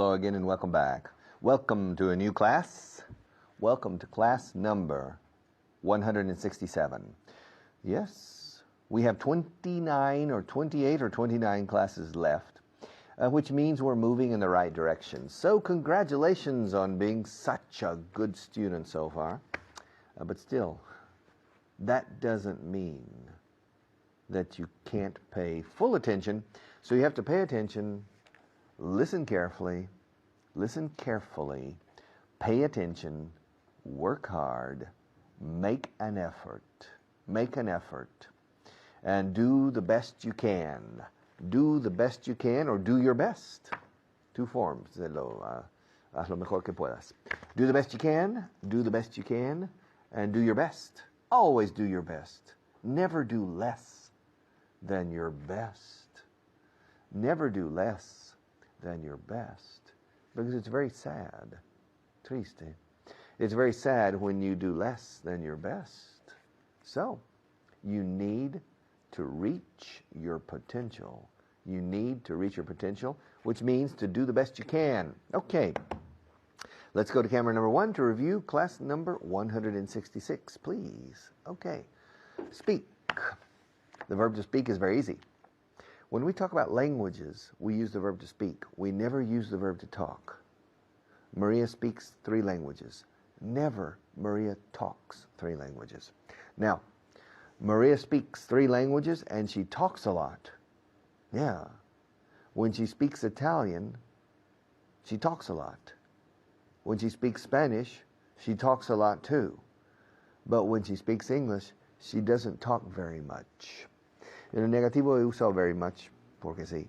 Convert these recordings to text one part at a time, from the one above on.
Hello again and welcome back. Welcome to a new class. Welcome to class number 167. Yes, we have 29 or 28 or 29 classes left, which means we're moving in the right direction. So congratulations on being such a good student so far. But still, that doesn't mean that you can't pay full attention. So you have to pay attention, listen carefully, pay attention, work hard, make an effort, and do the best you can. Do the best you can or do your best. Two forms. Haz lo mejor que puedas. Do the best you can, and do your best. Always do your best. Never do less than your best. Never do less than your best. Because it's very sad. Triste. It's very sad when you do less than your best. So, you need to reach your potential. You need to reach your potential, which means to do the best you can. Okay. Let's go to camera number 1 to review class number 166, please. Okay. Speak. The verb to speak is very easy. When we talk about languages, we use the verb to speak. We never use the verb to talk. Maria speaks 3 languages. Never Maria talks 3 languages. Now, Maria speaks 3 languages and she talks a lot. Yeah. When she speaks Italian, she talks a lot. When she speaks Spanish, she talks a lot too. But when she speaks English, she doesn't talk very much. En el negativo he usado very much, porque sí.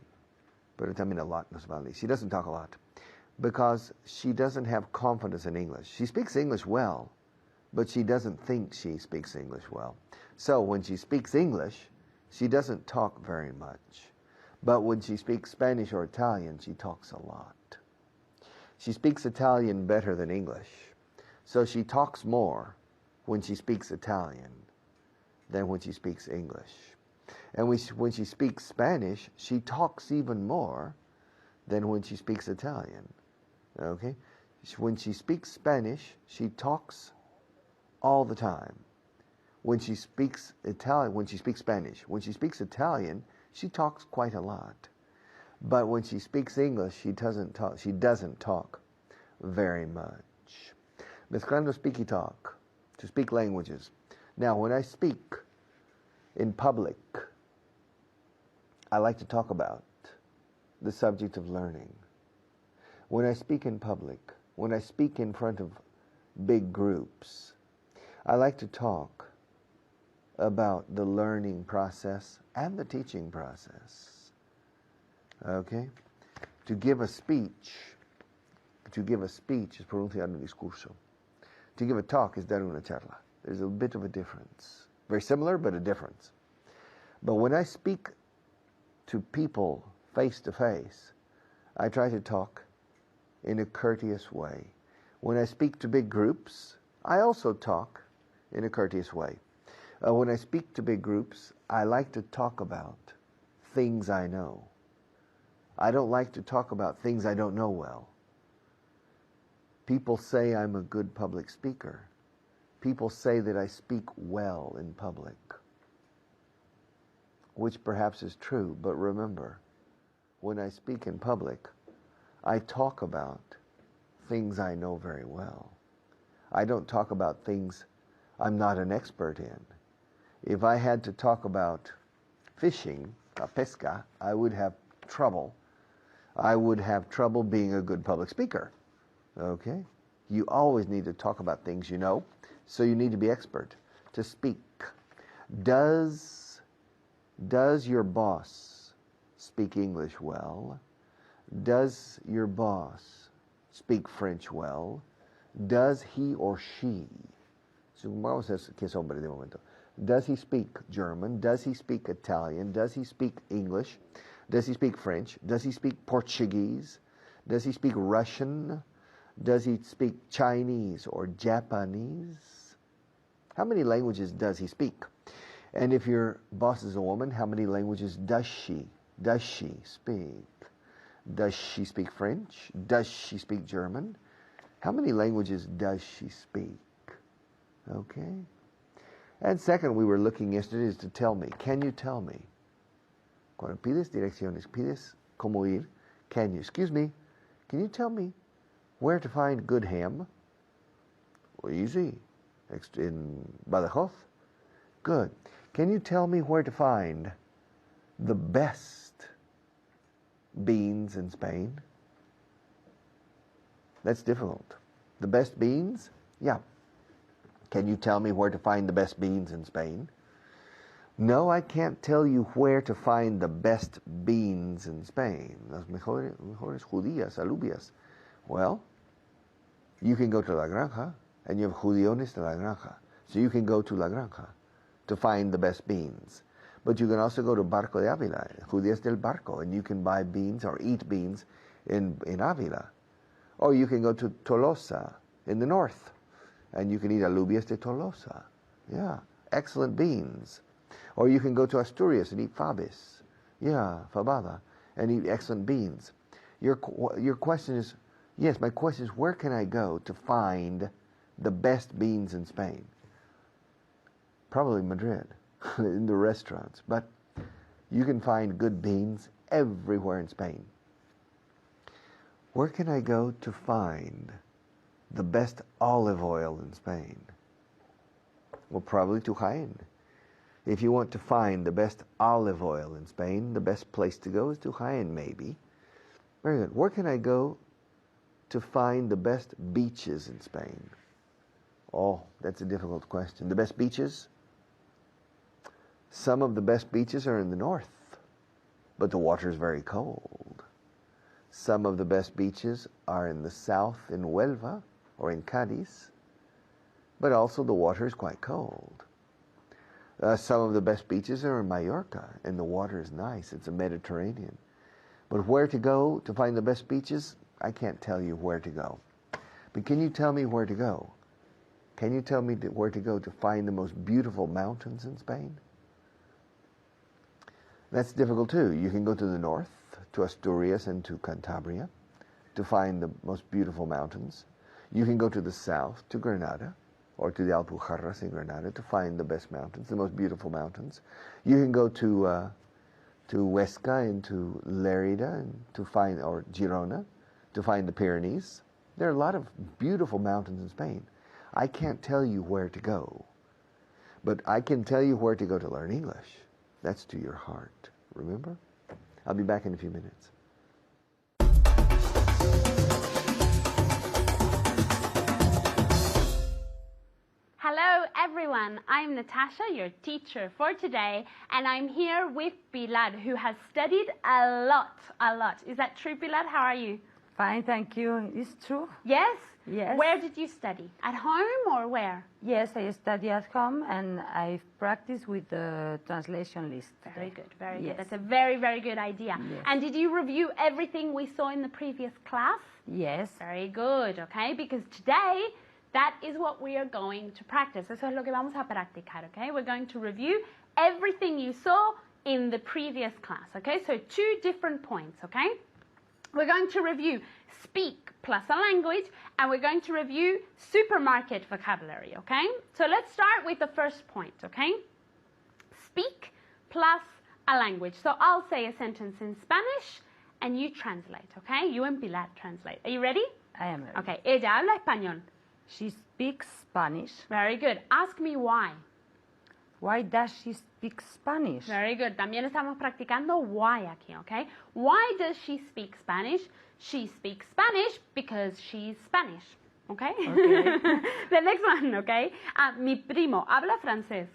Pero también a lot no se vale. She doesn't talk a lot because she doesn't have confidence in English. She speaks English well, but she doesn't think she speaks English well. So when she speaks English, she doesn't talk very much. But when she speaks Spanish or Italian, she talks a lot. She speaks Italian better than English. So she talks more when she speaks Italian than when she speaks English. And when she speaks Spanish, she talks even more than when she speaks Italian. Okay? When she speaks Spanish, she talks all the time. When she speaks Italian, when she speaks Spanish, when she speaks Italian, she talks quite a lot. But when she speaks English, she doesn't talk very much. Mezclando speak y talk, to speak languages. Now, when I speak in public, I like to talk about the subject of learning. When I speak in public, when I speak in front of big groups, I like to talk about the learning process and the teaching process. Okay? To give a speech is pronunciar un discurso. To give a talk is dar una charla. There's a bit of a difference. Very similar, but a difference. But when I speak to people face to face, I try to talk in a courteous way. When I speak to big groups, I also talk in a courteous way. When I speak to big groups, I like to talk about things I know. I don't like to talk about things I don't know well. People say I'm a good public speaker. People say that I speak well in public, which perhaps is true, but remember, when I speak in public, I talk about things I know very well. I don't talk about things I'm not an expert in. If I had to talk about fishing, pesca, I would have trouble. I would have trouble being a good public speaker. Okay? You always need to talk about things you know, so you need to be expert to speak. Does your boss speak English well? Does your boss speak French well? Does he or she, supongamos que es hombre de momento, does he speak German? Does he speak Italian? Does he speak English? Does he speak French? Does he speak Portuguese? Does he speak Russian? Does he speak Chinese or Japanese? How many languages does he speak? And if your boss is a woman, how many languages does she speak? Does she speak French? Does she speak German? How many languages does she speak? Okay. And second, we were looking yesterday is to tell me. Can you tell me? Cuando pides direcciones, pides cómo ir, can you, excuse me, can you tell me where to find good ham? Well, easy. In Badajoz. Good. Can you tell me where to find the best beans in Spain? That's difficult. The best beans? Yeah. Can you tell me where to find the best beans in Spain? No, I can't tell you where to find the best beans in Spain. Las mejores judías, alubias. Well, you can go to La Granja, and you have judiones de La Granja. So you can go to La Granja to find the best beans. But you can also go to Barco de Ávila, Judías del Barco, and you can buy beans or eat beans in Ávila. Or you can go to Tolosa in the north, and you can eat alubias de Tolosa. Yeah, excellent beans. Or you can go to Asturias and eat fabis. Yeah, fabada, and eat excellent beans. Your question is, yes, my question is, where can I go to find the best beans in Spain? Probably Madrid, in the restaurants. But you can find good beans everywhere in Spain. Where can I go to find the best olive oil in Spain? Well, probably to Jaén. If you want to find the best olive oil in Spain, the best place to go is to Jaén, maybe. Very good. Where can I go to find the best beaches in Spain? Oh, that's a difficult question. The best beaches? Some of the best beaches are in the north, but the water is very cold. Some of the best beaches are in the south, in Huelva or in Cádiz, but also the water is quite cold. Some of the best beaches are in Mallorca, and the water is nice. It's a Mediterranean. But where to go to find the best beaches? I can't tell you where to go. But can you tell me where to go? Can you tell me where to go to find the most beautiful mountains in Spain? That's difficult too. You can go to the north, to Asturias and to Cantabria, to find the most beautiful mountains. You can go to the south, to Granada, or to the Alpujarras in Granada to find the best mountains, the most beautiful mountains. You can go to Huesca and to Lerida and to find, or Girona, to find the Pyrenees. There are a lot of beautiful mountains in Spain. I can't tell you where to go, but I can tell you where to go to learn English. That's to your heart, remember? I'll be back in a few minutes. Hello everyone, I'm Natasha, your teacher for today, and I'm here with Pilar, who has studied a lot. Is that true, Pilar? How are you? Fine, thank you. It's true. Yes? Yes. Where did you study? At home or where? Yes, I study at home and I practice with the translation list. Very good, very Yes. good. That's a very, very good idea. Yes. And did you review everything we saw in the previous class? Yes. Very good, okay? Because today, that is what we are going to practice. Eso es lo que vamos a practicar, okay? We're going to review everything you saw in the previous class, okay? So 2 different points, okay? We're going to review speak plus a language, and we're going to review supermarket vocabulary, okay? So let's start with the first point, okay? Speak plus a language. So I'll say a sentence in Spanish, and you translate, okay? You and Pilar translate. Are you ready? I am ready. Okay, ella habla español. She speaks Spanish. Very good. Ask me why. Why does she speak Spanish? Very good. También estamos practicando why aquí, okay? Why does she speak Spanish? She speaks Spanish because she's Spanish, okay? Okay. The next one, okay? Mi primo habla francés.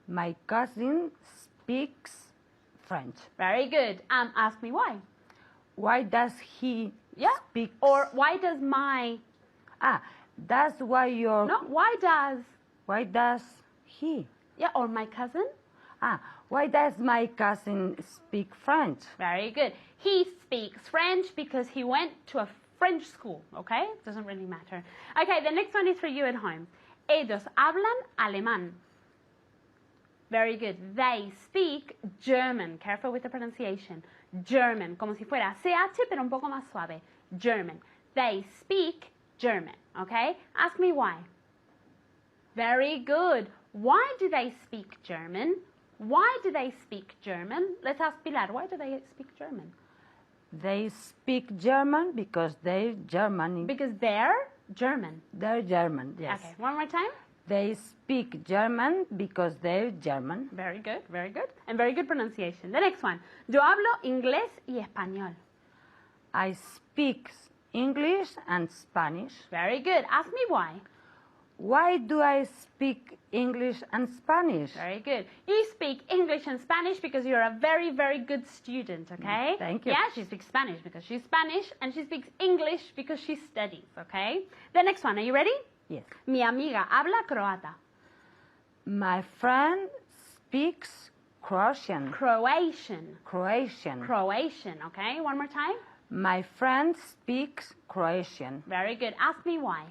My cousin speaks French. Very good. Ask me why. Why does he speak? Or why does my... That's why your... No, why does... Why does he? Yeah, or my cousin. Why does my cousin speak French? Very good. He speaks French because he went to a French school, okay? Doesn't really matter. Okay, the next one is for you at home. Ellos hablan alemán. Very good. They speak German. Careful with the pronunciation. German, como si fuera CH, pero un poco más suave. German. They speak German, okay? Ask me why. Very good. Why do they speak German? Why do they speak German? Let's ask Pilar, why do they speak German? They speak German because they're German. Because they're German. They're German, yes. Okay, one more time. They speak German because they're German. Very good, very good. And very good pronunciation. The next one. Yo hablo inglés y español. I speak English and Spanish. Very good. Ask me why. Why do I speak English and Spanish? Very good. You speak English and Spanish because you're a very, very good student, okay? Thank you. Yeah, she speaks Spanish because she's Spanish, and she speaks English because she studies, okay? The next one, are you ready? Yes. Mi amiga habla croata. My friend speaks Croatian. Croatian. Croatian. Croatian, okay? One more time. My friend speaks Croatian. Very good. Ask me why.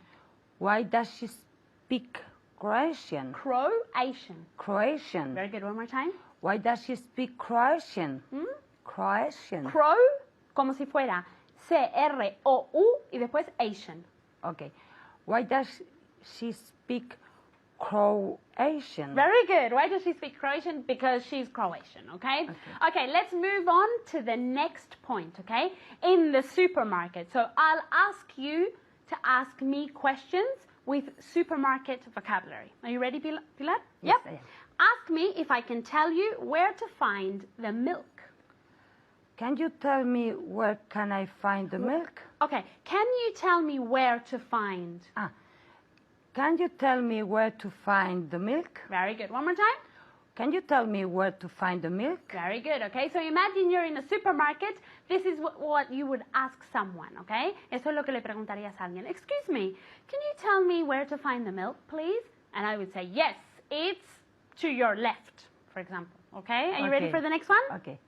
Why does she speak Croatian? Croatian. Croatian. Very good. One more time. Why does she speak Croatian? Croatian. Crow, como si fuera C-R-O-U y después Asian. Okay. Why does she speak Croatian? Very good. Why does she speak Croatian? Because she's Croatian, okay? Okay, let's move on to the next point, okay? In the supermarket. So I'll ask you to ask me questions with supermarket vocabulary. Are you ready, Pilar? Yes, Yep. I am. Ask me if I can tell you where to find the milk. Can you tell me where can I find the milk? Okay, can you tell me where to find? Can you tell me where to find the milk? Very good. One more time. Can you tell me where to find the milk? Very good, okay? So imagine you're in a supermarket. This is what you would ask someone, okay? Eso es lo que le preguntarías a alguien. Excuse me, can you tell me where to find the milk, please? And I would say, yes, it's to your left, for example, okay? Are you ready for the next one? Okay.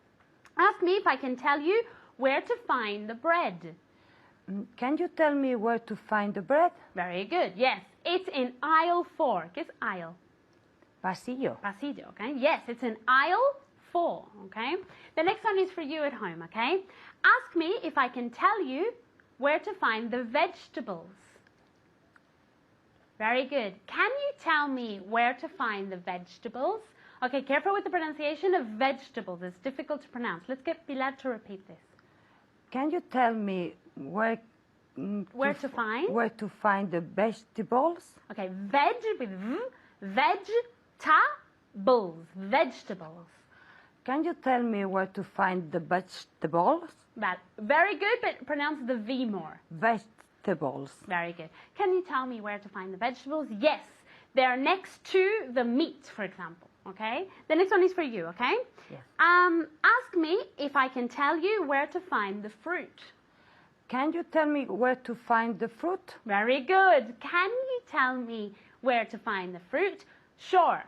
Ask me if I can tell you where to find the bread. Can you tell me where to find the bread? Very good, yes. It's in aisle 4. ¿Qué es aisle? Pasillo. Pasillo, okay? Yes, it's in aisle 4, okay? The next one is for you at home, okay? Ask me if I can tell you where to find the vegetables. Very good. Can you tell me where to find the vegetables? Okay, careful with the pronunciation of vegetables. It's difficult to pronounce. Let's get Pilar to repeat this. Can you tell me where to find? Where to find the vegetables? Okay, veg with v, vegetables, vegetables. Can you tell me where to find the vegetables? Very good, but pronounce the V more. Vegetables. Very good. Can you tell me where to find the vegetables? Yes, they're next to the meat, for example, okay? The next one is for you, okay? Yes. Ask me if I can tell you where to find the fruit. Can you tell me where to find the fruit? Very good. Can you tell me where to find the fruit? Sure.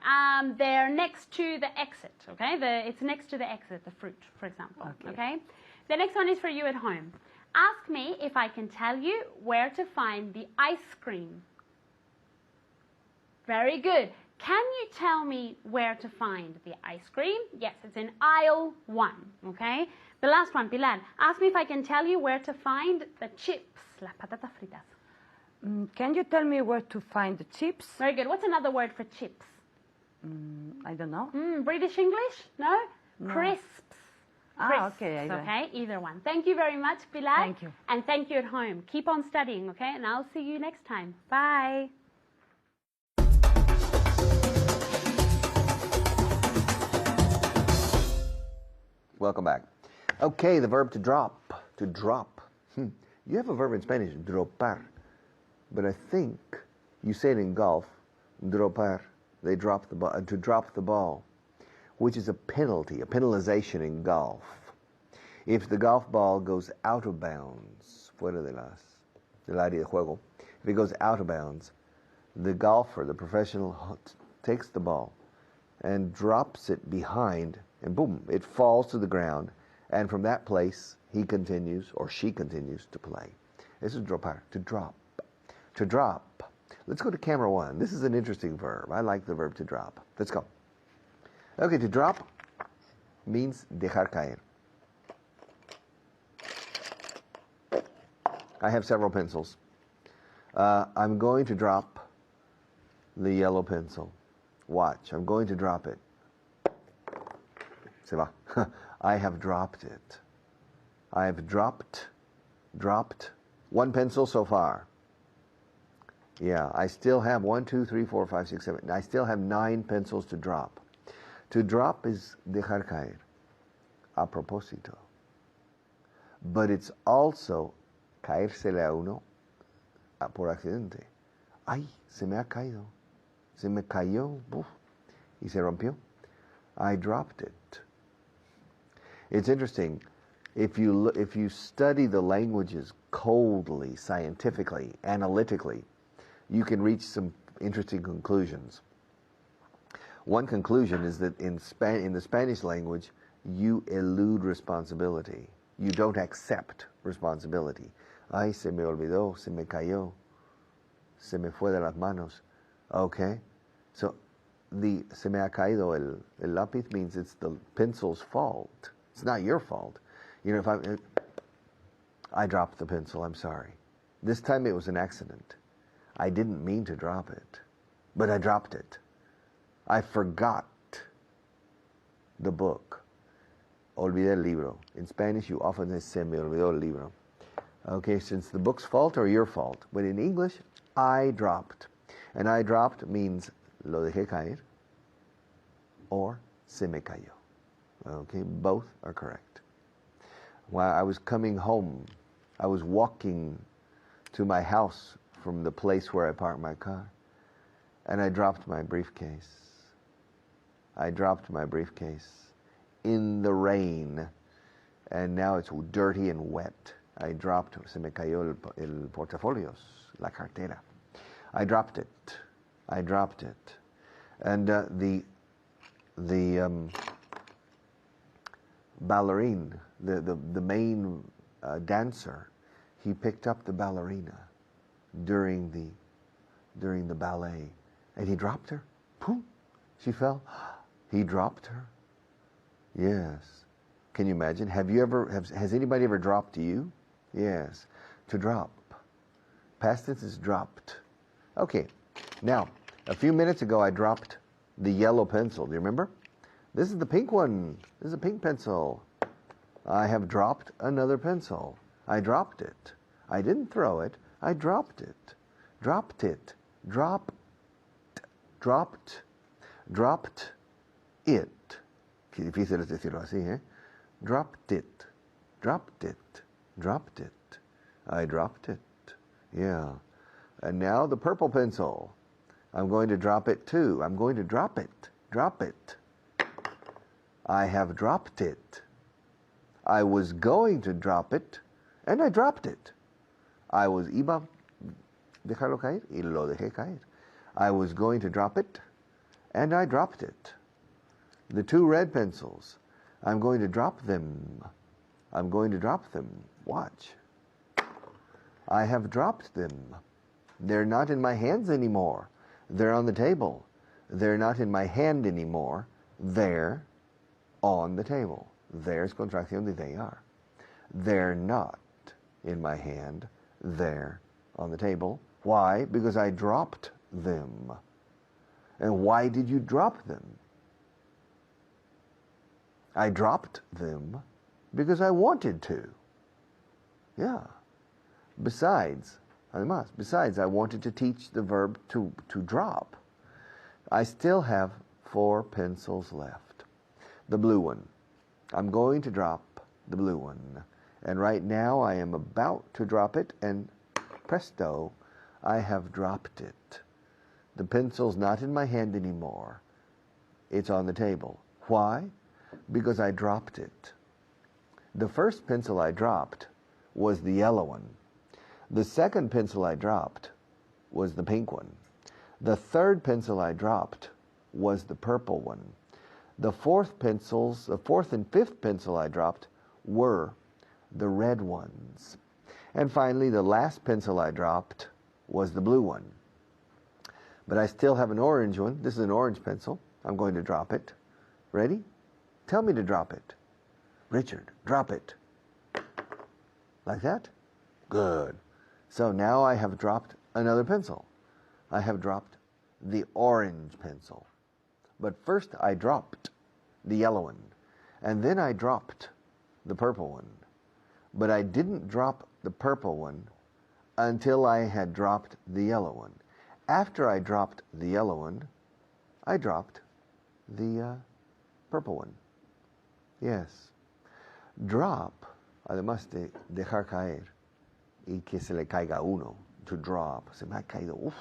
They're next to the exit, okay? It's next to the exit, the fruit, for example, okay? The next one is for you at home. Ask me if I can tell you where to find the ice cream. Very good. Can you tell me where to find the ice cream? Yes, it's in aisle 1, okay? The last one, Pilar. Ask me if I can tell you where to find the chips, las patatas fritas. Can you tell me where to find the chips? Very good. What's another word for chips? I don't know. British English? No? Crisps. Crisps, okay. Okay, either one. Thank you very much, Pilar. Thank you. And thank you at home. Keep on studying, okay? And I'll see you next time. Bye. Welcome back. Okay, the verb to drop. To drop. You have a verb in Spanish, dropar. But I think you say it in golf, dropar. They drop the ball, to drop the ball, which is a penalty, a penalization in golf. If the golf ball goes out of bounds, fuera del área de juego, if it goes out of bounds, the golfer, the professional, takes the ball and drops it behind, and boom, it falls to the ground, and from that place, he continues, or she continues to play. This is dropar, to drop. To drop. Let's go to camera 1. This is an interesting verb. I like the verb to drop. Let's go. Okay, to drop means dejar caer. I have several pencils. I'm going to drop the yellow pencil. Watch, I'm going to drop it. Se va. I have dropped it. I have dropped one pencil so far. Yeah, I still have 1, 2, 3, 4, 5, 6, 7. I still have 9 pencils to drop. To drop is dejar caer, a propósito. But it's also caérsele a uno por accidente. Ay, se me ha caído. Se me cayó. Uf, y se rompió. I dropped it. It's interesting. If you study the languages coldly, scientifically, analytically, you can reach some interesting conclusions. One conclusion is that in the Spanish language, you elude responsibility. You don't accept responsibility. Ay, se me olvidó, se me cayó, se me fue de las manos. Okay? So, se me ha caído el lápiz means it's the pencil's fault. It's not your fault. You know, if I dropped the pencil, I'm sorry. This time it was an accident. I didn't mean to drop it, but I dropped it. I forgot the book. Olvidé el libro. In Spanish, you often say, se me olvidó el libro. Okay, since the book's fault or your fault. But in English, I dropped. And I dropped means lo dejé caer or se me cayó. Okay, both are correct. While I was coming home, I was walking to my house from the place where I parked my car, and I dropped my briefcase. I dropped my briefcase in the rain, and now it's dirty and wet. I dropped, se me cayó el portafolios, la cartera. I dropped it. I dropped it. And the ballerine, the main dancer, he picked up the ballerina during the ballet, and he dropped her. Boom! She fell. He dropped her. Yes. Can you imagine? Has anybody ever dropped you? Yes. To drop. Past tense is dropped. Okay. Now, a few minutes ago, I dropped the yellow pencil. Do you remember? This is the pink one. This is a pink pencil. I have dropped another pencil. I dropped it. I didn't throw it. I dropped it. Dropped it. Dropped it. Qué difícil es decirlo así, ¿eh? Dropped it. Dropped it. Dropped it. I dropped it. Yeah. And now the purple pencil. I'm going to drop it too. I'm going to drop it. Drop it. I have dropped it. I was going to drop it, and I dropped it. Iba dejarlo caer y lo dejé caer. I was going to drop it, and I dropped it. The 2 red pencils, I'm going to drop them. I'm going to drop them. Watch. I have dropped them. They're not in my hands anymore. They're on the table. They're not in my hand anymore. They're on the table. There's contracción de they are. They're not in my hand. They're on the table. Why? Because I dropped them. And why did you drop them? I dropped them because I wanted to. Yeah. Besides, I wanted to teach the verb to drop. I still have 4 pencils left. The blue one. I'm going to drop the blue one. And right now I am about to drop it, and presto, I have dropped it. The pencil's not in my hand anymore. It's on the table. Why? Because I dropped it. The first pencil I dropped was the yellow one. The second pencil I dropped was the pink one. The third pencil I dropped was the purple one. The fourth and fifth pencil I dropped were the red ones. And finally, the last pencil I dropped was the blue one. But I still have an orange one. This is an orange pencil. I'm going to drop it. Ready? Tell me to drop it. Richard, drop it. Like that? Good. So now I have dropped another pencil. I have dropped the orange pencil. But first I dropped the yellow one. And then I dropped the purple one. But I didn't drop the purple one until I had dropped the yellow one. After I dropped the yellow one, I dropped the purple one. Yes. Drop, además de dejar caer y que se le caiga uno, to drop. Se me ha caído, uff.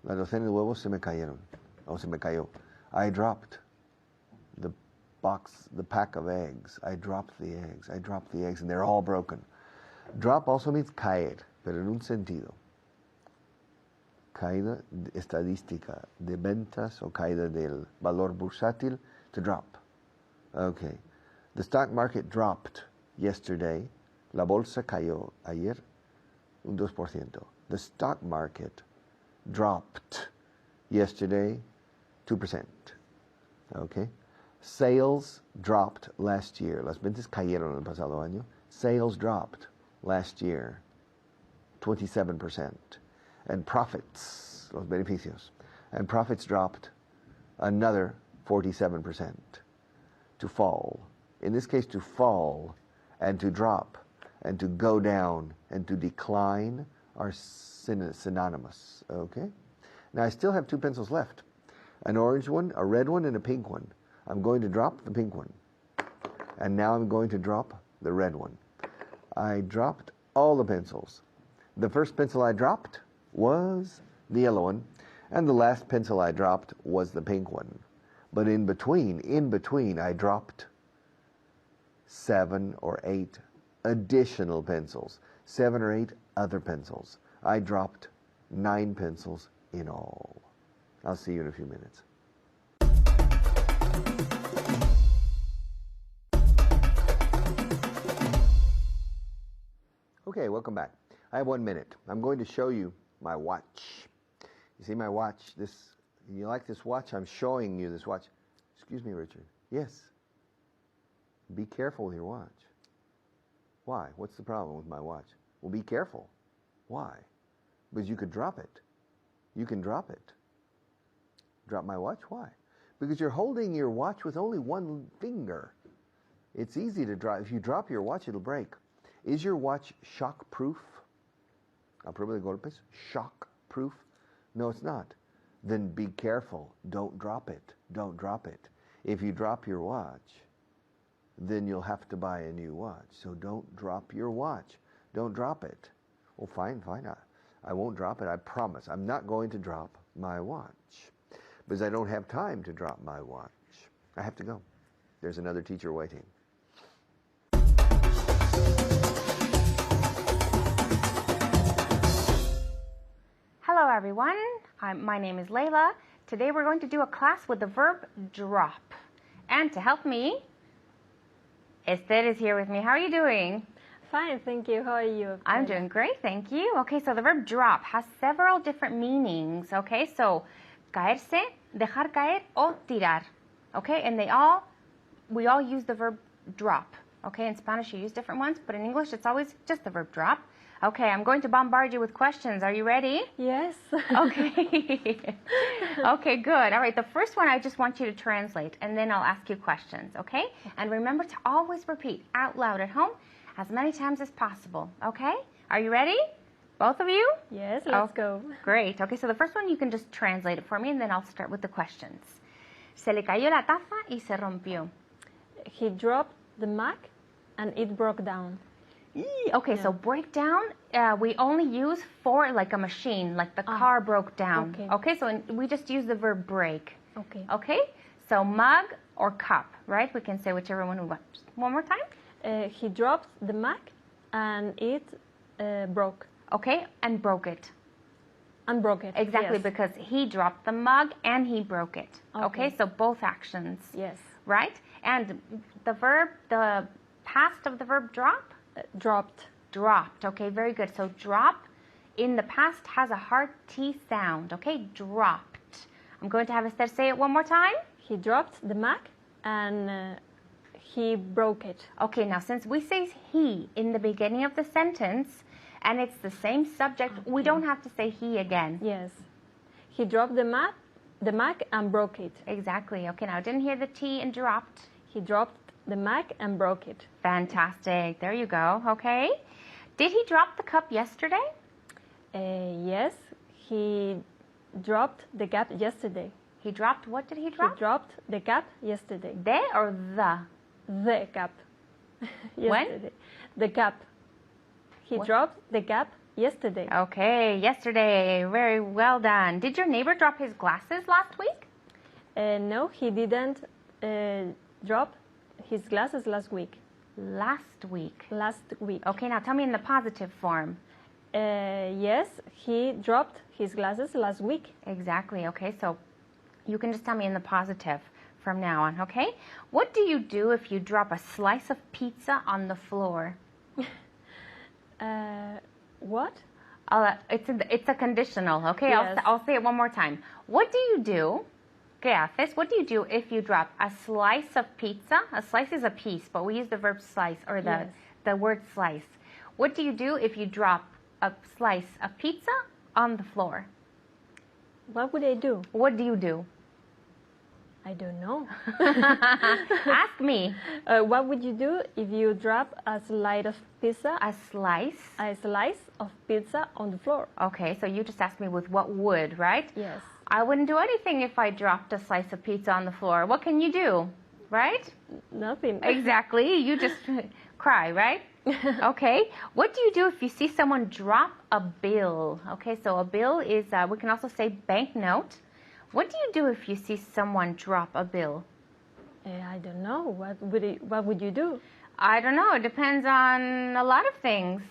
La docena de huevos se me cayeron, o se me cayó. I dropped the box, the pack of eggs. I dropped the eggs. I dropped the eggs, and they're all broken. Drop also means caer, pero en un sentido. Caída estadística de ventas o caída del valor bursátil, to drop. Okay. The stock market dropped yesterday. La bolsa cayó ayer un 2%. The stock market dropped yesterday 2%. Okay. Sales dropped last year. Las ventas cayeron el pasado año. Sales dropped last year 27%. And profits, los beneficios, and profits dropped another 47%. To fall. In this case, to fall and to drop and to go down and to decline are synonymous. Okay? Now I still have two pencils left. An orange one, a red one, and a pink one. I'm going to drop the pink one. And now I'm going to drop the red one. I dropped all the pencils. The first pencil I dropped was the yellow one, and the last pencil I dropped was the pink one. But in between, I dropped 7 or 8 additional pencils, 7 or 8 other pencils. I dropped 9 pencils in all. I'll see you in a few minutes. Okay, welcome back. I have 1 minute. I'm going to show you my watch. You see my watch? You like this watch? I'm showing you this watch. Excuse me, Richard. Yes. Be careful with your watch. Why? What's the problem with my watch? Well, be careful. Why? Because you could drop it. You can drop it. Drop my watch? Why? Because you're holding your watch with only one finger. It's easy to drop. If you drop your watch, it'll break. Is your watch shock-proof? A prueba de golpes? Shock-proof? No, it's not. Then be careful. Don't drop it. Don't drop it. If you drop your watch, then you'll have to buy a new watch. So don't drop your watch. Don't drop it. Well, fine. I won't drop it. I promise. I'm not going to drop my watch. Because I don't have time to drop my watch. I have to go. There's another teacher waiting. Hello everyone, my name is Layla. Today we're going to do a class with the verb drop. And to help me, Esther is here with me. How are you doing? Fine, thank you. How are you? I'm doing great, thank you. Okay, so the verb drop has several different meanings. Okay, so caerse, dejar caer, o tirar. Okay, and we all use the verb drop. Okay, in Spanish you use different ones, but in English it's always just the verb drop. Okay, I'm going to bombard you with questions. Are you ready? Yes. Okay. Okay, good. All right, the first one I just want you to translate, and then I'll ask you questions, okay? And remember to always repeat out loud at home as many times as possible, okay? Are you ready? Both of you? Yes, let's go. Great. Okay, so the first one you can just translate it for me, and then I'll start with the questions. Se le cayó la taza y se rompió. He dropped the mug and it broke down. Okay, so breakdown, we only use for like a machine, like the car broke down. Okay, so we just use the verb break. Okay, so mug or cup, right? We can say whichever one we want. One more time. He dropped the mug and it broke. Okay, and broke it. And broke it. Exactly, yes. Because he dropped the mug and he broke it. Okay, so both actions. Yes. Right? And the past of the verb drop? Dropped. Dropped. Okay, very good. So drop in the past has a hard T sound. Okay, dropped. I'm going to have Esther say it one more time. He dropped the mug and he broke it. Okay, now since we say he in the beginning of the sentence and it's the same subject. We don't have to say he again. Yes. He dropped the Mac and broke it. Exactly. Okay, now I didn't hear the T and dropped. He dropped the Mac and broke it. Fantastic. There you go. Okay. Did he drop the cup yesterday? Yes. He dropped the cap yesterday. He dropped, what did he drop? He dropped the cap yesterday. The or the? The cap. Yesterday. The cap. He What? dropped the cap yesterday. Okay, yesterday. Very well done. Did your neighbor drop his glasses last week? No, he didn't drop his glasses last week. Last week. Last week. Okay, now tell me in the positive form. Yes, he dropped his glasses last week. Exactly. Okay, so you can just tell me in the positive from now on, okay? What do you do if you drop a slice of pizza on the floor? What? It's a conditional, okay? Yes. I'll say it one more time. What do you do? ¿Qué haces? What do you do if you drop a slice of pizza? A slice is a piece, but we use the verb slice or Yes. the word slice. What do you do if you drop a slice of pizza on the floor? What would I do? What do you do? I don't know. Ask me. What would you do if you drop a slice of pizza, A slice. a slice of pizza on the floor? Okay, so you just asked me with what would, right? Yes. I wouldn't do anything if I dropped a slice of pizza on the floor. What can you do? Right? Nothing. Exactly. You just cry, right? Okay. What do you do if you see someone drop a bill? Okay, so a bill is, we can also say banknote. What do you do if you see someone drop a bill? I don't know. What would you do? I don't know. It depends on a lot of things.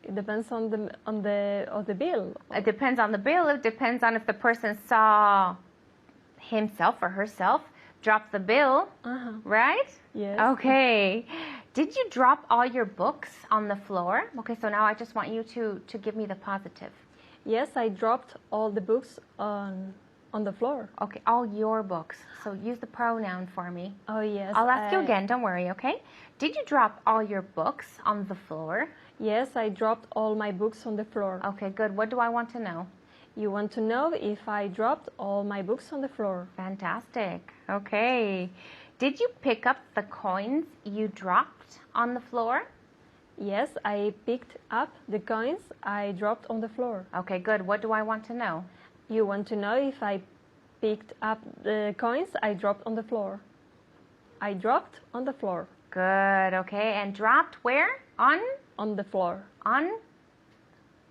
It depends on the bill. It depends on the bill. It depends on if the person saw himself or herself drop the bill, right? Yes. Okay. Did you drop all your books on the floor? Okay, so now I just want you to give me the positive. Yes, I dropped all the books on the floor. Okay, all your books. So use the pronoun for me. Oh yes. I'll ask you again, don't worry, okay? Did you drop all your books on the floor? Yes, I dropped all my books on the floor. Okay, good. What do I want to know? You want to know if I dropped all my books on the floor? Fantastic. Okay. Did you pick up the coins you dropped on the floor? Yes, I picked up the coins I dropped on the floor. Okay, good. What do I want to know? You want to know if I picked up the coins I dropped on the floor? I dropped on the floor. Good. Okay. And dropped where? On the floor. On?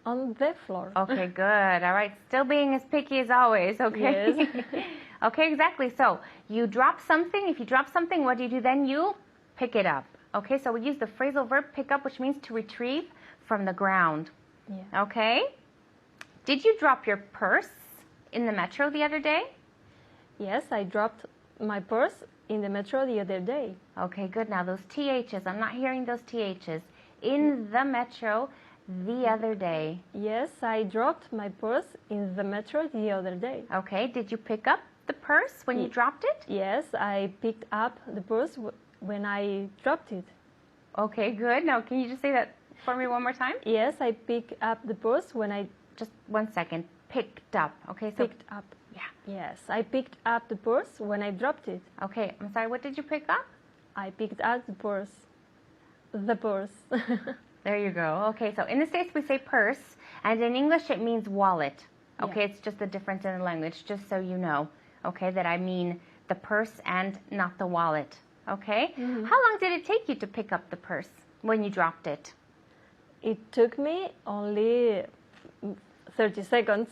On the floor. Okay, good. All right. Still being as picky as always, okay? Yes. Okay, exactly. So you drop something. If you drop something, what do you do then? You pick it up. Okay, so we use the phrasal verb pick up, which means to retrieve from the ground. Yeah. Okay? Did you drop your purse in the metro the other day? Yes, I dropped my purse in the metro the other day. Okay, good. Now those THs, I'm not hearing those THs. In the metro the other day. Yes, I dropped my purse in the metro the other day. Okay, did you pick up the purse when you dropped it? Yes, I picked up the purse when I dropped it. Okay, good. Now, can you just say that for me one more time? Yes, I picked up the purse when I Just 1 second. Picked up. Okay, so picked up. yeah. Yes, I picked up the purse when I dropped it. Okay, I'm sorry. What did you pick up? I picked up the purse. The purse. There you go. Okay, so in the States we say purse, and in English it means wallet. Okay, Yeah. it's just the difference in the language, just so you know. Okay, that I mean the purse and not the wallet. Okay? How long did it take you to pick up the purse when you dropped it? It took me only 30 seconds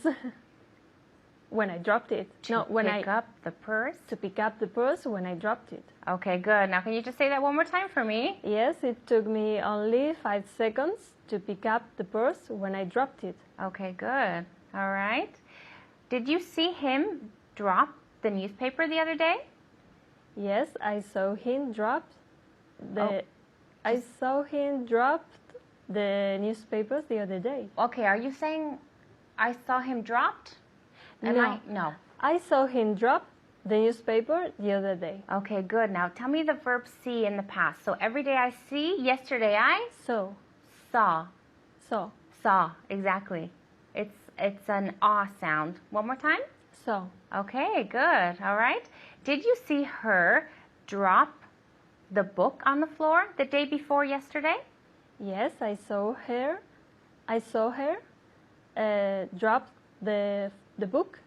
when I dropped it. To pick up the purse? To pick up the purse when I dropped it. Okay, good. Now can you just say that one more time for me? Yes, it took me only 5 seconds to pick up the purse when I dropped it. Okay, good. All right. Did you see him drop the newspaper the other day? Yes, I saw him drop the Oh, I saw him drop the newspapers the other day. Okay, are you saying I saw him dropped? No. No. I saw him drop the newspaper the other day. Okay, good. Now tell me the verb see in the past. So every day I see, yesterday I So, saw. so, Saw, exactly. It's an ah sound. One more time. Saw. Okay, good. All right. Did you see her drop the book on the floor the day before yesterday? Yes, I saw her. I saw her drop the book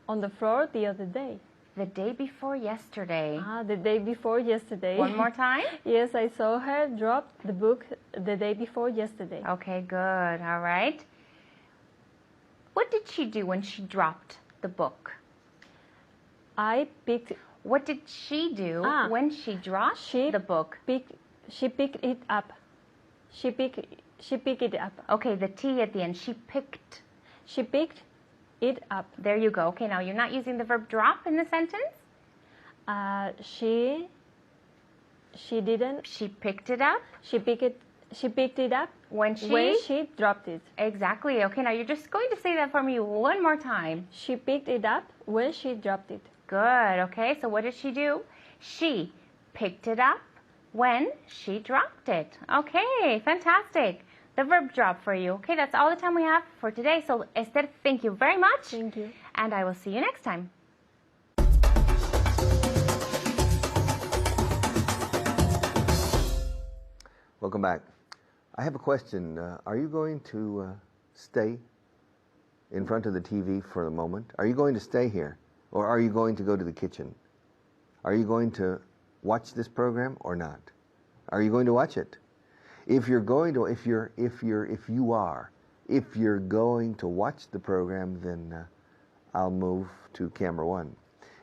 on the floor the other day. The day before yesterday. The day before yesterday. One more time. Yes, I saw her drop the book the day before yesterday. Okay, good. All right. What did she do when she dropped the book? I picked. What did she do when she dropped the book? She picked it up. She picked it up. Okay, the T at the end. She picked. She picked it up. There you go. Okay, now you're not using the verb drop in the sentence? She didn't. She picked it up? She picked it up when she dropped it. Exactly. Okay, now you're just going to say that for me one more time. She picked it up when she dropped it. Good. Okay, so what did she do? She picked it up when she dropped it. Okay, fantastic. The verb drop for you. Okay, that's all the time we have for today. So Esther, thank you very much. Thank you. And I will see you next time. Welcome back. I have a question. Are you going to stay in front of the TV for the moment? Are you going to stay here? Or are you going to go to the kitchen? Are you going to watch this program or not? Are you going to watch it? If you're going to watch the program, then I'll move to camera 1.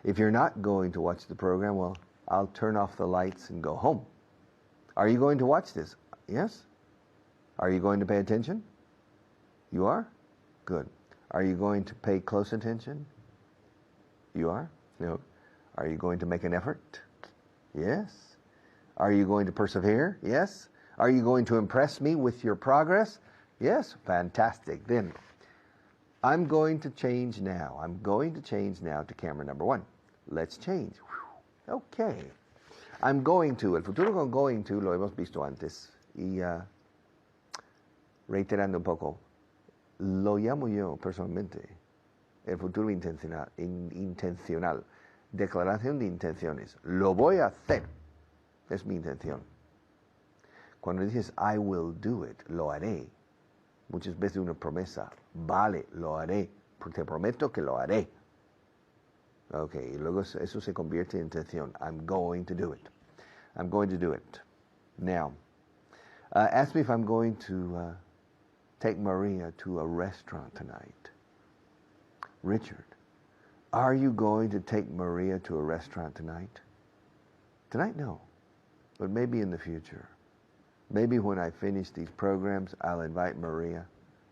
If you're not going to watch the program, well, I'll turn off the lights and go home. Are you going to watch this? Yes? Are you going to pay attention? You are? Good. Are you going to pay close attention? You are? No. Are you going to make an effort? Yes. Are you going to persevere? Yes. Are you going to impress me with your progress? Yes. Fantastic. Then I'm going to change now. I'm going to change now to camera number 1. Let's change. Okay. I'm going to. El futuro con going to lo hemos visto antes. Y reiterando un poco, lo llamo yo personalmente el futuro intencional. Declaración de intenciones. Lo voy a hacer. Es mi intención. Cuando dices I will do it, lo haré. Muchas veces una promesa. Vale, lo haré. Porque te prometo que lo haré. Ok, y luego eso se convierte en intención. I'm going to do it. I'm going to do it. Now, ask me if I'm going to take Maria to a restaurant tonight. Richard, are you going to take Maria to a restaurant tonight? Tonight, no. But maybe in the future. Maybe when I finish these programs, I'll invite Maria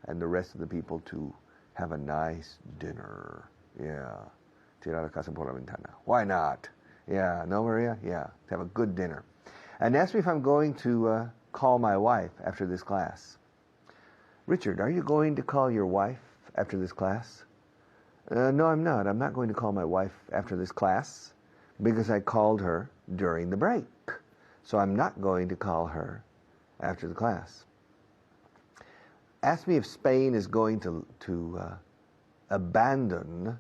and the rest of the people to have a nice dinner. Yeah. Tirar la casa por la ventana. Why not? Yeah. No, Maria? Yeah. To have a good dinner. And ask me if I'm going to call my wife after this class. Richard, are you going to call your wife after this class? No, I'm not. I'm not going to call my wife after this class because I called her during the break. So I'm not going to call her after the class. Ask me if Spain is going to abandon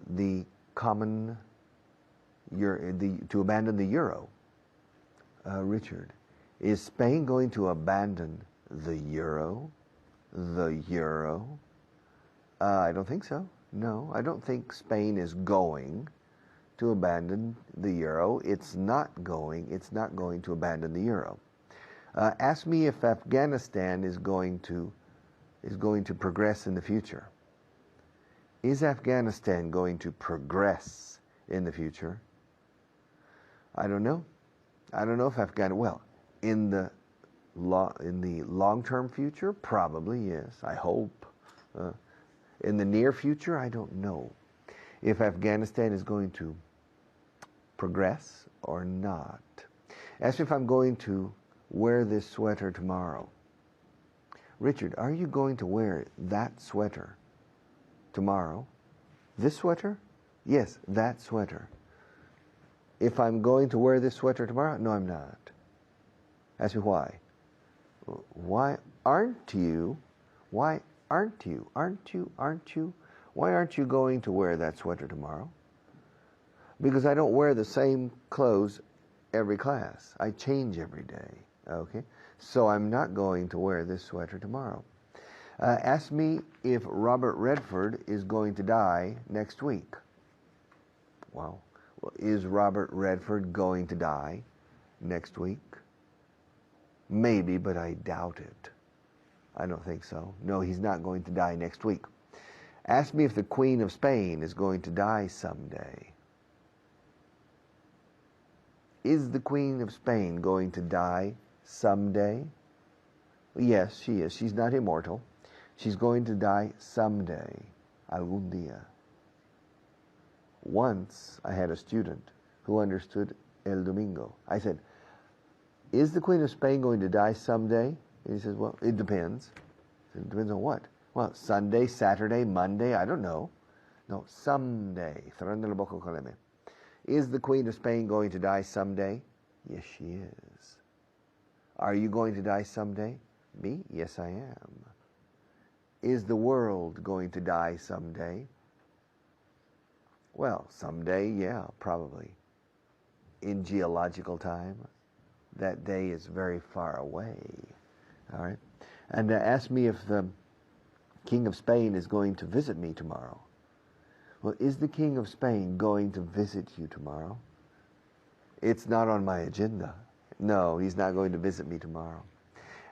the common to abandon the euro. Richard, is Spain going to abandon the euro? The euro? I don't think so. No, I don't think Spain is going to abandon the euro. It's not going to abandon the euro. Ask me if Afghanistan is going to progress in the future. Is Afghanistan going to progress in the future? I don't know. I don't know if in the long-term future, probably yes. I hope. In the near future, I don't know if Afghanistan is going to progress or not. Ask me if I'm going to wear this sweater tomorrow. Richard, are you going to wear that sweater tomorrow? This sweater? Yes, that sweater. If I'm going to wear this sweater tomorrow? No, I'm not. Ask me why. Why aren't you Why aren't you? Aren't you? Aren't you? Why aren't you going to wear that sweater tomorrow? Because I don't wear the same clothes every class. I change every day. Okay? So I'm not going to wear this sweater tomorrow. Ask me if Robert Redford is going to die next week. Wow. Well, is Robert Redford going to die next week? Maybe, but I doubt it. I don't think so. No, he's not going to die next week. Ask me if the Queen of Spain is going to die someday. Is the Queen of Spain going to die someday? Yes, she is. She's not immortal. She's going to die someday, algún día. Once I had a student who understood El Domingo. I said, is the Queen of Spain going to die someday? And he says, well, it depends. I said, it depends on what? Well, Sunday, Saturday, Monday, I don't know. No, someday. Cerrando la boca con M. Is the Queen of Spain going to die someday? Yes, she is. Are you going to die someday? Me? Yes, I am. Is the world going to die someday? Well, someday, yeah, probably. In geological time, that day is very far away. All right? And ask me if the King of Spain is going to visit me tomorrow. Well, is the King of Spain going to visit you tomorrow? It's not on my agenda. No, he's not going to visit me tomorrow.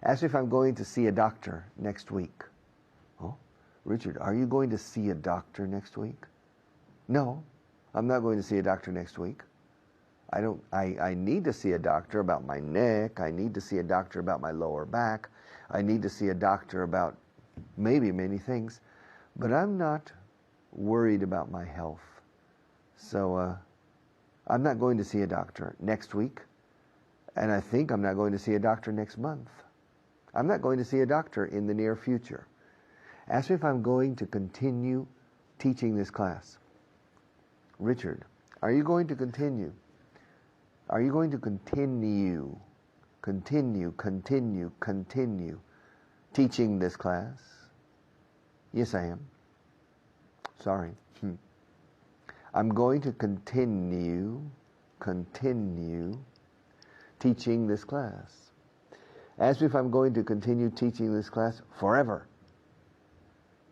Ask me if I'm going to see a doctor next week. Oh, Richard, are you going to see a doctor next week? No, I'm not going to see a doctor next week. I need to see a doctor about my neck. I need to see a doctor about my lower back. I need to see a doctor about maybe many things. But I'm not worried about my health. So I'm not going to see a doctor next week. And I think I'm not going to see a doctor next month. I'm not going to see a doctor in the near future. Ask me if I'm going to continue teaching this class. Richard, are you going to continue? Are you going to continue teaching this class? Yes, I am. Sorry. I'm going to continue teaching this class. Ask me if I'm going to continue teaching this class forever.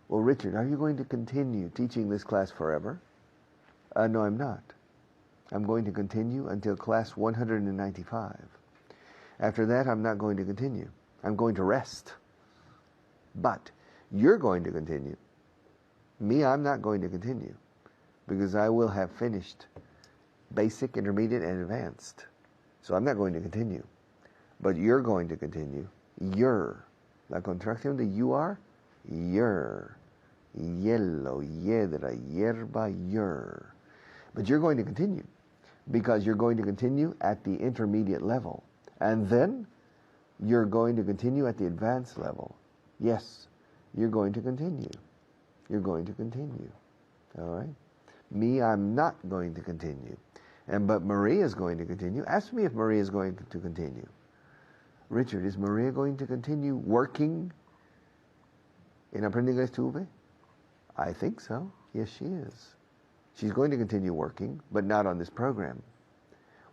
Well, Richard, are you going to continue teaching this class forever? No, I'm not. I'm going to continue until class 195. After that, I'm not going to continue. I'm going to rest. But you're going to continue. Me, I'm not going to continue because I will have finished basic, intermediate, and advanced. So I'm not going to continue. But you're going to continue. You're. La contracción de you are, you're. Yellow, hiedra, hierba, you're. But you're going to continue because you're going to continue at the intermediate level. And then you're going to continue at the advanced level. Yes, you're going to continue. You're going to continue. All right? Me, I'm not going to continue. But Maria is going to continue. Ask me if Maria is going to continue. Richard, is Maria going to continue working in Aprendiendo Estuve? I think so. Yes, she is. She's going to continue working, but not on this program.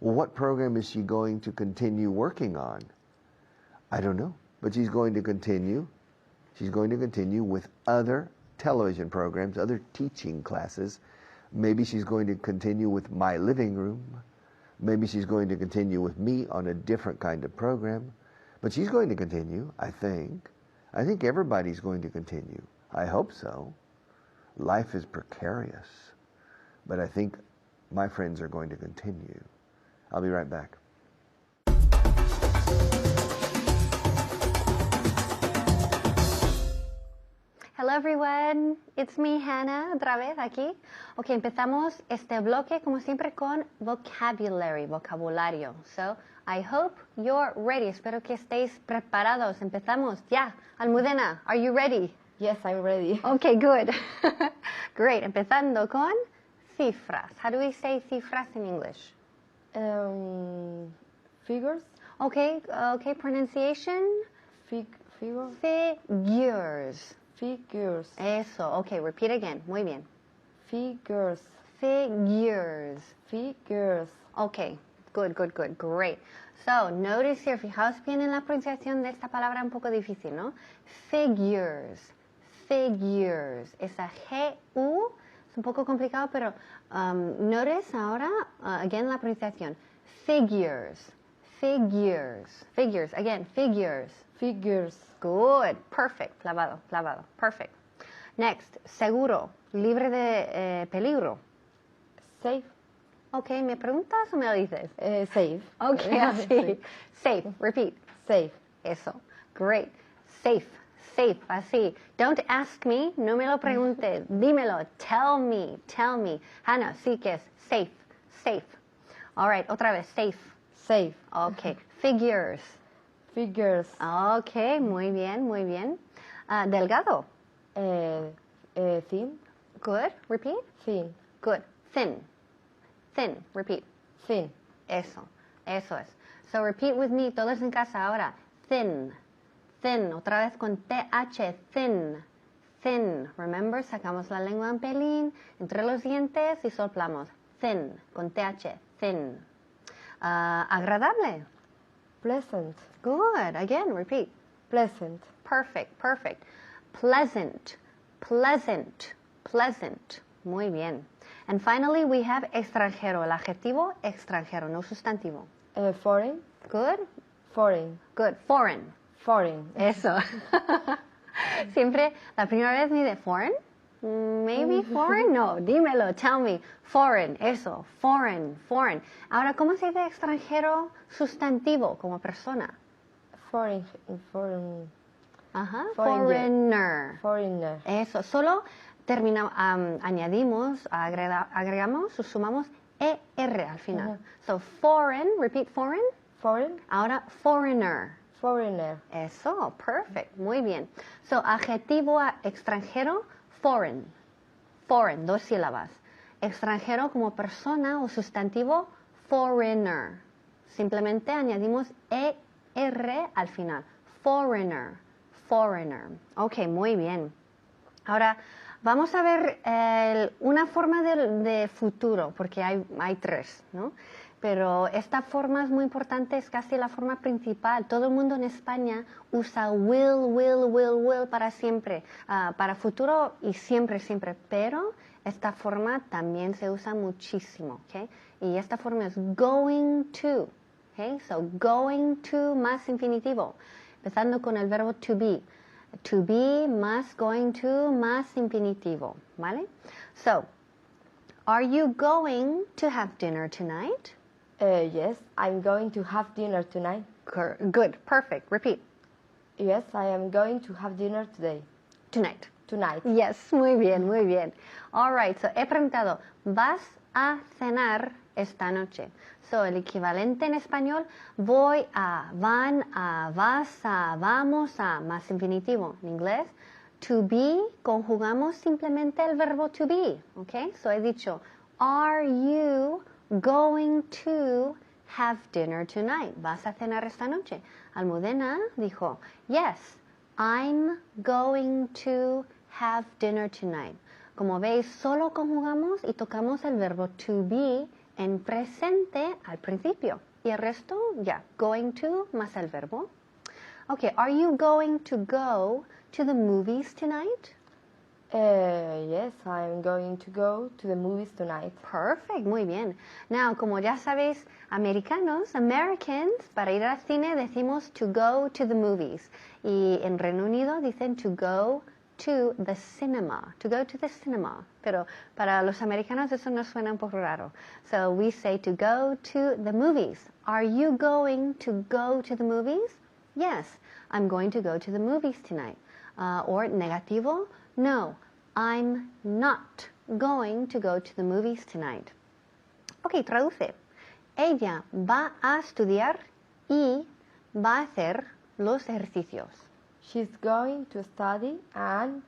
Well, what program is she going to continue working on? I don't know, but she's going to continue. She's going to continue with other television programs, other teaching classes. Maybe she's going to continue with My Living Room. Maybe she's going to continue with me on a different kind of program. But she's going to continue, I think. I think everybody's going to continue. I hope so. Life is precarious. But I think my friends are going to continue. I'll be right back. Hello everyone, it's me Hannah, otra vez aquí. Ok, empezamos este bloque como siempre con vocabulario. So, I hope you're ready. Espero que estéis preparados. Empezamos ya. Almudena, are you ready? Yes, I'm ready. Okay, good. Great. Empezando con cifras. How do we say cifras in English? Figures. Okay, pronunciation? Figure. Figures. Figures. Eso. Okay, repeat again. Muy bien. Figures. Figures. Figures. Okay, good, good, good. Great. So, notice here, fijaos bien en la pronunciación de esta palabra un poco difícil, ¿no? Figures. Figures. Esa G-U es un poco complicado, pero notice ahora, again, la pronunciación. Figures. Figures. Figures. Again, figures. Figures. Good. Perfect. Clavado, clavado. Perfect. Next, seguro. Libre de peligro. Safe. Ok, ¿me preguntas o me lo dices? Safe. Ok, así. Safe. Repeat. Safe. Eso. Great. Safe. Safe. Así. Don't ask me. No me lo preguntes. Dímelo. Tell me. Tell me. Hannah, sí que es. Safe. Safe. All right. Otra vez. Safe. Safe. Ok. Figures. Figures. Ok. Muy bien. Muy bien. Delgado. Thin. Good. Repeat. Thin. Good. Thin. Thin. Repeat. Thin. Eso. Eso es. So repeat with me. Todos en casa ahora. Thin. Thin. Otra vez con TH. Thin. Thin. Remember, sacamos la lengua un pelín entre los dientes y soplamos. Thin. Con TH. Thin. Agradable. Pleasant. Good. Again, repeat. Pleasant. Perfect. Perfect. Pleasant. Pleasant. Pleasant. Muy bien. And finally, we have extranjero. El adjetivo extranjero, no sustantivo. Foreign. Good. Foreign. Good. Foreign. Foreign. Eso. Siempre, la primera vez me dice foreign. Maybe foreign. No, dímelo, tell me. Foreign. Eso. Foreign. Foreign. Ahora, ¿cómo se dice extranjero sustantivo como persona? Foreign. Foreign. Ajá. Foreigner. Foreigner. Foreigner. Eso. Solo añadimos, agregamos o sumamos ER al final. So, foreign. Repeat foreign. Foreign. Ahora, foreigner. Foreigner. Eso, perfect, muy bien. So, adjetivo extranjero, foreign. Foreign, 2 sílabas. Extranjero como persona o sustantivo, foreigner. Simplemente añadimos ER al final. Foreigner, foreigner. Ok, muy bien. Ahora, vamos a ver una forma de futuro, porque hay 3, ¿no? Pero esta forma es muy importante, es casi la forma principal. Todo el mundo en España usa will para siempre, para futuro y siempre, siempre. Pero esta forma también se usa muchísimo, ¿ok? Y esta forma es going to, ¿ok? So, going to más infinitivo, empezando con el verbo to be. To be más going to más infinitivo, ¿vale? So, are you going to have dinner tonight? Yes, I'm going to have dinner tonight. Good, perfect. Repeat. Yes, I am going to have dinner today. Tonight. Tonight. Yes, muy bien, muy bien. All right, so he preguntado, ¿vas a cenar esta noche? So, el equivalente en español, voy a, van a, vas a, vamos a, más infinitivo. En inglés, to be, conjugamos simplemente el verbo to be, ¿ok? So, he dicho, are you going to have dinner tonight? ¿Vas a cenar esta noche? Almudena dijo, yes, I'm going to have dinner tonight. Como veis, solo conjugamos y tocamos el verbo to be en presente al principio. Y el resto, ya, going to más el verbo. Okay, are you going to go to the movies tonight? Yes, I'm going to go to the movies tonight. Perfect, muy bien. Now, como ya sabéis, americanos, Americans, para ir al cine decimos to go to the movies. Y en Reino Unido dicen to go to the cinema. To go to the cinema. Pero para los americanos eso nos suena un poco raro. So we say to go to the movies. Are you going to go to the movies? Yes, I'm going to go to the movies tonight. Or negativo, no, I'm not going to go to the movies tonight. Ok, traduce. Ella va a estudiar y va a hacer los ejercicios. She's going to study and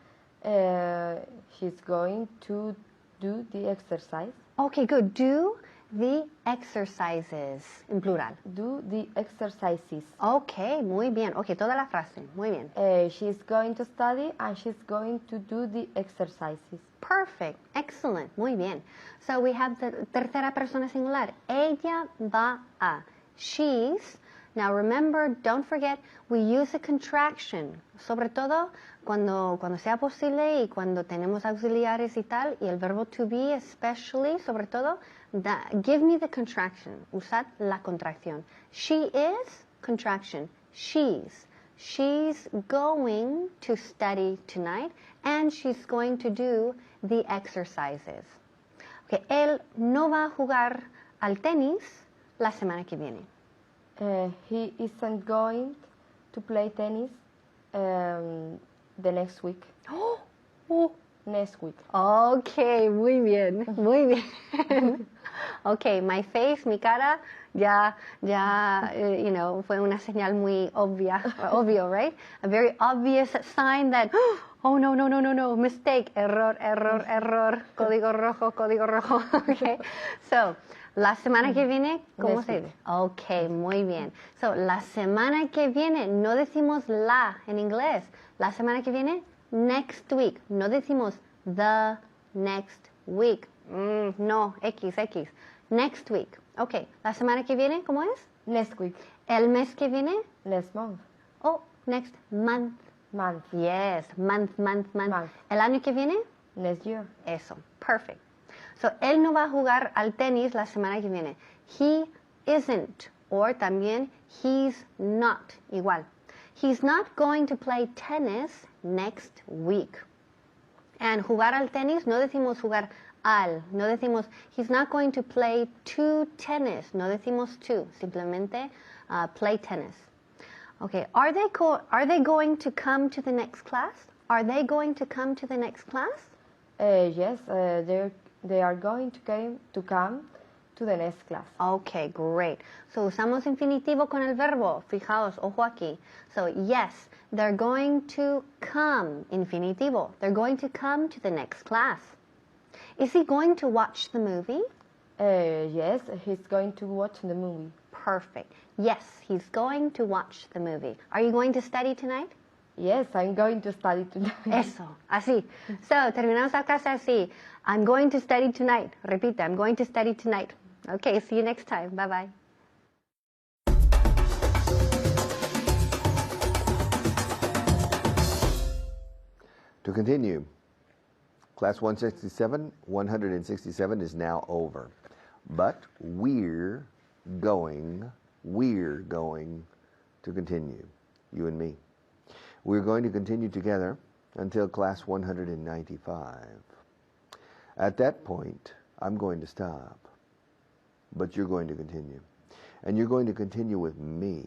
she's going to do the exercise. Ok, good. Do the exercises, en plural. Do the exercises. Ok, muy bien. Ok, toda la frase. Muy bien. She's going to study and she's going to do the exercises. Perfect. Excellent. Muy bien. So we have the tercera persona singular. Ella va a. She's. Now remember, don't forget, we use a contraction. Sobre todo cuando sea posible y cuando tenemos auxiliares y tal, y el verbo to be especially, sobre todo, give me the contraction. Usad la contracción. She is, contraction. She's going to study tonight and she's going to do the exercises. Okay, él no va a jugar al tenis la semana que viene. He isn't going to play tennis the next week. Next week. Ok, muy bien, muy bien. Ok, my face, mi cara, ya, fue una señal muy obvio, right? A very obvious sign that, oh, no, mistake, error, código rojo, okay? So, la semana que viene, ¿cómo se dice? Ok, muy bien. So, la semana que viene, no decimos la en inglés. La semana que viene, next week. No decimos the next week. No, X. Next week. Ok, la semana que viene, ¿cómo es? Next week. El mes que viene? Next month. Oh, next month. Month. Yes, month. ¿El año que viene? Next year. Eso, perfect. So, él no va a jugar al tenis la semana que viene. He isn't. Or también, he's not. Igual. He's not going to play tennis next week. And jugar al tenis, no decimos jugar al. No decimos, he's not going to play to tennis. No decimos to. Simplemente play tennis. Okay, are they going to come to the next class? Are they going to come to the next class? Yes, they are going to come to the next class. Okay, great. So usamos infinitivo con el verbo. Fijaos, ojo aquí. So yes, they're going to come. Infinitivo. They're going to come to the next class. Is he going to watch the movie? Yes, he's going to watch the movie. Perfect. Yes, he's going to watch the movie. Are you going to study tonight? Yes, I'm going to study tonight. Eso, así. So, terminamos la clase así. I'm going to study tonight. Repita, I'm going to study tonight. Okay, see you next time. Bye-bye. To continue, class 167 is now over. But we're going to continue, you and me. We're going to continue together until class 195. At that point, I'm going to stop, but you're going to continue. And you're going to continue with me.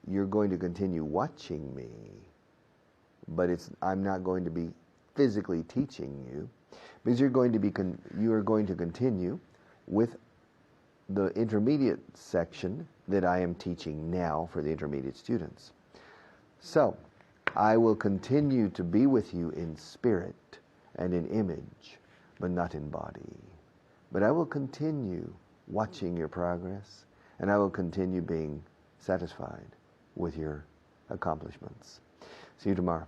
You're going to continue watching me, but I'm not going to be physically teaching you, because you are going to continue with the intermediate section that I am teaching now for the intermediate students. So, I will continue to be with you in spirit and in image, but not in body. But I will continue watching your progress, and I will continue being satisfied with your accomplishments. See you tomorrow.